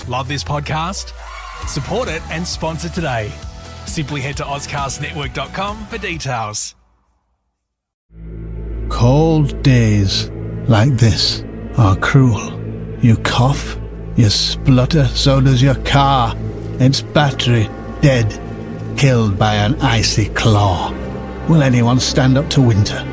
Love this podcast? Support it and sponsor today. Simply head to AuscastNetwork.com for details. Cold days like this are cruel. You cough, you splutter, so does your car. Its battery dead, killed by an icy claw. Will anyone stand up to winter?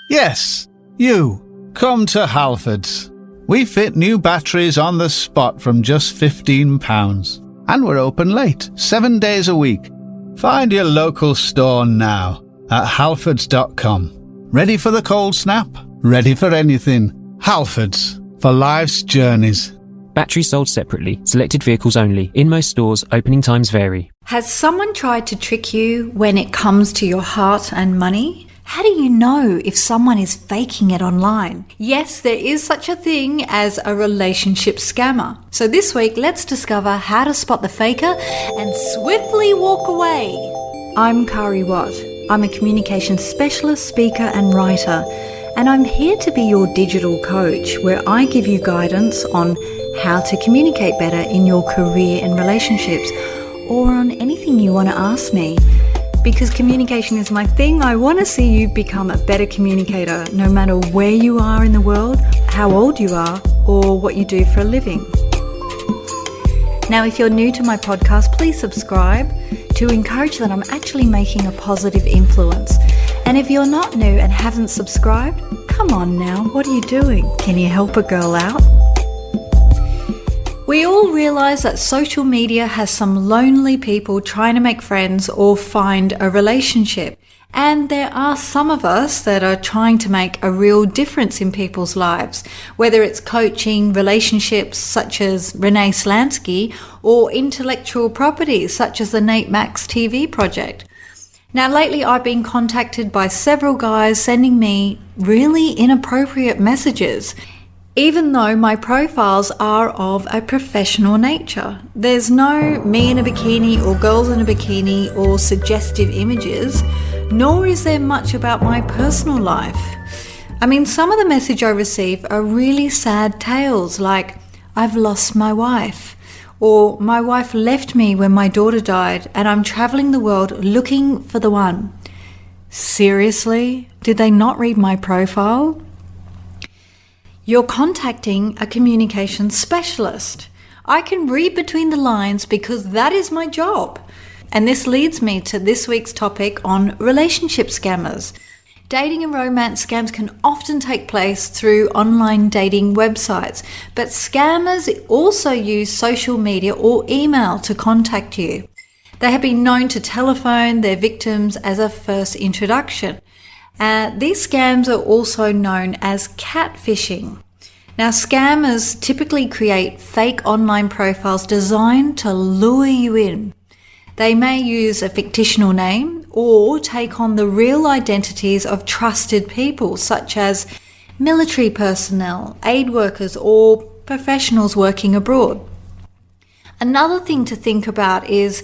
Yes, you. Come to Halfords. We fit new batteries on the spot from just £15. And we're open late, 7 days a week. Find your local store now at halfords.com. Ready for the cold snap? Ready for anything. Halfords, for life's journeys. Batteries sold separately. Selected vehicles only. In most stores, opening times vary. Has someone tried to trick you when it comes to your heart and money? How do you know if someone is faking it online? Yes, there is such a thing as a relationship scammer. So this week, let's discover how to spot the faker and swiftly walk away. I'm Kari Watt. I'm a communications specialist, speaker and writer. And I'm here to be your digital coach, where I give you guidance on how to communicate better in your career and relationships, or on anything you want to ask me. Because communication is my thing, I want to see you become a better communicator, no matter where you are in the world, how old you are, or what you do for a living. Now, if you're new to my podcast, please subscribe to encourage that I'm actually making a positive influence. And if you're not new and haven't subscribed, come on now, what are you doing? Can you help a girl out? We all realise that social media has some lonely people trying to make friends or find a relationship. And there are some of us that are trying to make a real difference in people's lives, whether it's coaching relationships such as Renee Slansky or intellectual properties such as the Nate Max TV project. Now, lately I've been contacted by several guys sending me really inappropriate messages. Even though my profiles are of a professional nature. There's no me in a bikini or girls in a bikini or suggestive images, nor is there much about my personal life. I mean, some of the message I receive are really sad tales like, I've lost my wife, or my wife left me when my daughter died and I'm traveling the world looking for the one. Seriously? Did they not read my profile? You're contacting a communications specialist. I can read between the lines because that is my job. And this leads me to this week's topic on relationship scammers. Dating and romance scams can often take place through online dating websites, but scammers also use social media or email to contact you. They have been known to telephone their victims as a first introduction. These scams are also known as catfishing. Now, scammers typically create fake online profiles designed to lure you in. They may use a fictional name or take on the real identities of trusted people, such as military personnel, aid workers, or professionals working abroad. Another thing to think about is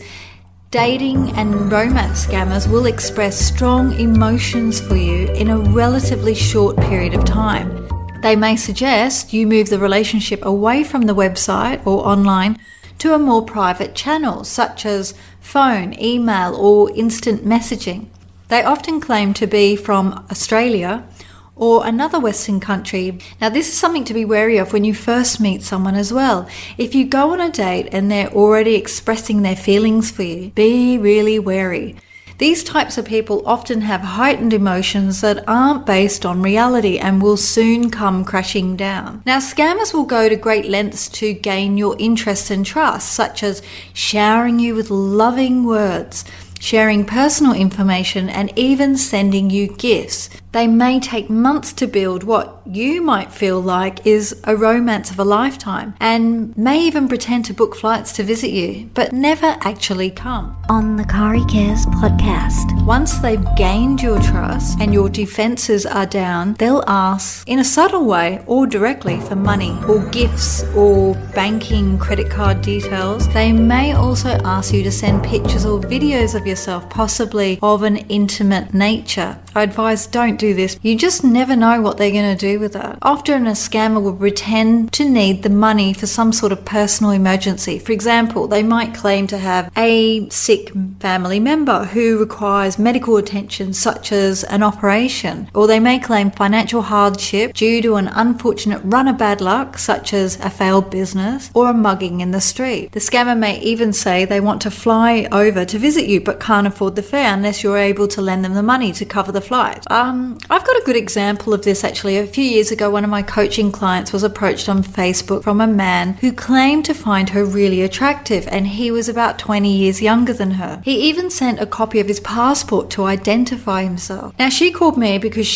dating and romance scammers will express strong emotions for you in a relatively short period of time. They may suggest you move the relationship away from the website or online to a more private channel, such as phone, email, or instant messaging. They often claim to be from Australia or another Western country. Now, this is something to be wary of when you first meet someone as well. If you go on a date and they're already expressing their feelings for you, be really wary. These types of people often have heightened emotions that aren't based on reality and will soon come crashing down. Now, scammers will go to great lengths to gain your interest and trust, such as showering you with loving words, sharing personal information, and even sending you gifts. They may take months to build what you might feel like is a romance of a lifetime, and may even pretend to book flights to visit you, but never actually come. On the Kari Cares podcast. Once they've gained your trust and your defenses are down, they'll ask in a subtle way or directly for money or gifts or banking credit card details. They may also ask you to send pictures or videos of yourself, possibly of an intimate nature. I advise don't do this. You just never know what they're going to do with that. Often a scammer will pretend to need the money for some sort of personal emergency. For example, they might claim to have a sick family member who requires medical attention such as an operation, or they may claim financial hardship due to an unfortunate run of bad luck such as a failed business or a mugging in the street. The scammer may even say they want to fly over to visit you but can't afford the fare unless you're able to lend them the money to cover the flight. I've got a good example of this actually. A few years ago, one of my coaching clients was approached on Facebook from a man who claimed to find her really attractive, and he was about 20 years younger than her. He even sent a copy of his passport to identify himself. Now, she called me because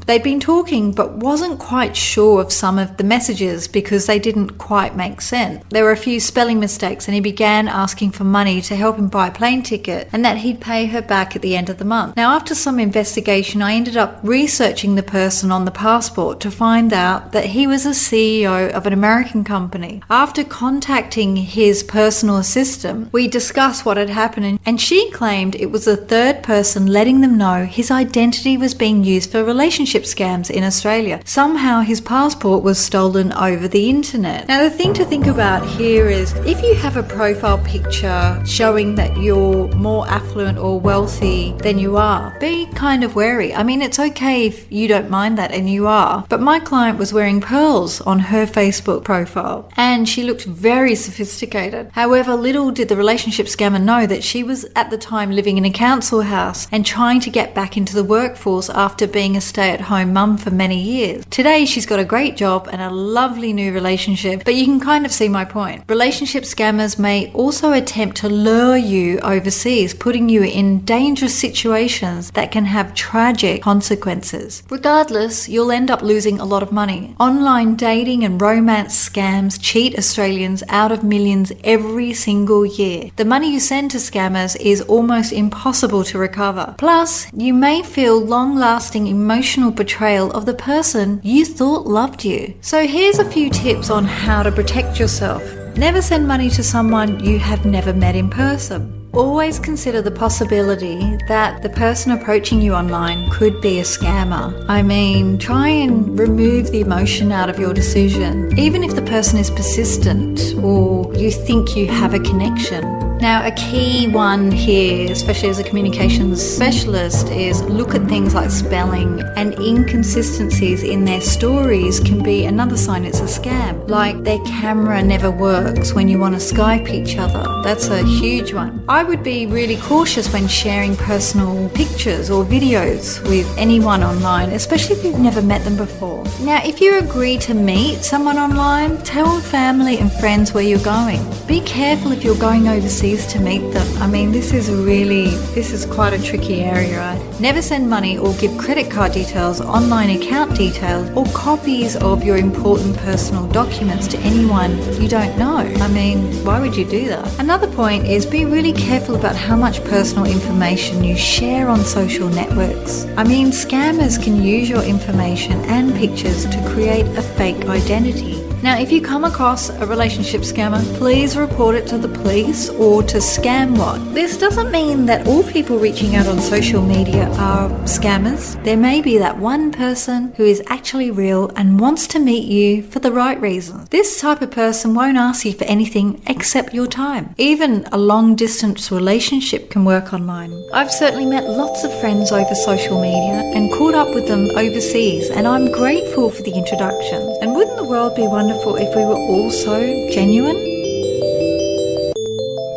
they'd been talking but wasn't quite sure of some of the messages because they didn't quite make sense. There were a few spelling mistakes, and he began asking for money to help him buy a plane ticket and that he'd pay her back at the end of the month. Now, after some investigation, I ended up researching the person on the passport to find out that he was a CEO of an American company. After contacting his personal assistant, we discussed what had happened, and she claimed it was a third person letting them know his identity was being used for relationship scams in Australia. Somehow his passport was stolen over the internet. Now, the thing to think about here is if you have a profile picture showing that you're more affluent or wealthy than you are, be kind of wary. I mean, it's okay if you don't mind that, and you are, but my client was wearing pearls on her Facebook profile and she looked very sophisticated. However, little did the relationship scammer know that she was at the time living in a council house and trying to get back into the workforce after being a stay-at-home mum for many years. Today, she's got a great job and a lovely new relationship, but you can kind of see my point. Relationship scammers may also attempt to lure you overseas, putting you in dangerous situations that can have tragic consequences. Regardless, you'll end up losing a lot of money. Online dating and romance scams cheat Australians out of millions every single year. The money you send to scammers is almost impossible to recover. Plus, you may feel long-lasting emotional betrayal of the person you thought loved you. So here's a few tips on how to protect yourself. Never send money to someone you have never met in person. Always consider the possibility that the person approaching you online could be a scammer. I mean, try and remove the emotion out of your decision, even if the person is persistent or you think you have a connection. Now, a key one here, especially as a communications specialist, is look at things like spelling, and inconsistencies in their stories can be another sign it's a scam. Like their camera never works when you want to Skype each other. That's a huge one. I would be really cautious when sharing personal pictures or videos with anyone online, especially if you've never met them before. Now, if you agree to meet someone online, tell family and friends where you're going. Be careful if you're going overseas to meet them. I mean, this is quite a tricky area, right? Never send money or give credit card details, online account details, or copies of your important personal documents to anyone you don't know. I mean, why would you do that? Another point is be really careful about how much personal information you share on social networks. I mean, scammers can use your information and pictures to create a fake identity. Now, if you come across a relationship scammer, please report it to the police or to ScamWhat. This doesn't mean that all people reaching out on social media are scammers. There may be that one person who is actually real and wants to meet you for the right reasons. This type of person won't ask you for anything except your time. Even a long-distance relationship can work online. I've certainly met lots of friends over social media and caught up with them overseas, and I'm grateful for the introduction. And wouldn't the world be wonderful if we were all so genuine?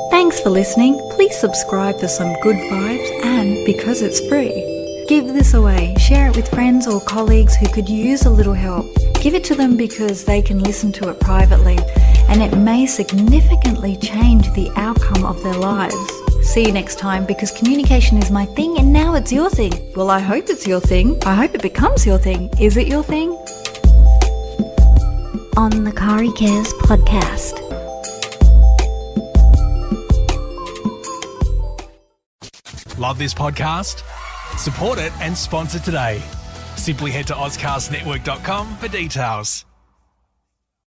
Thanks for listening. Please subscribe for some good vibes, and because it's free, give this away. Share it with friends or colleagues who could use a little help. Give it to them because they can listen to it privately, and it may significantly change the outcome of their lives. See you next time, because communication is my thing and now it's your thing. Well, I hope it's your thing. I hope it becomes your thing. Is it your thing? On the Kari Cares podcast. Love this podcast? Support it and sponsor today. Simply head to AuscastNetwork.com for details.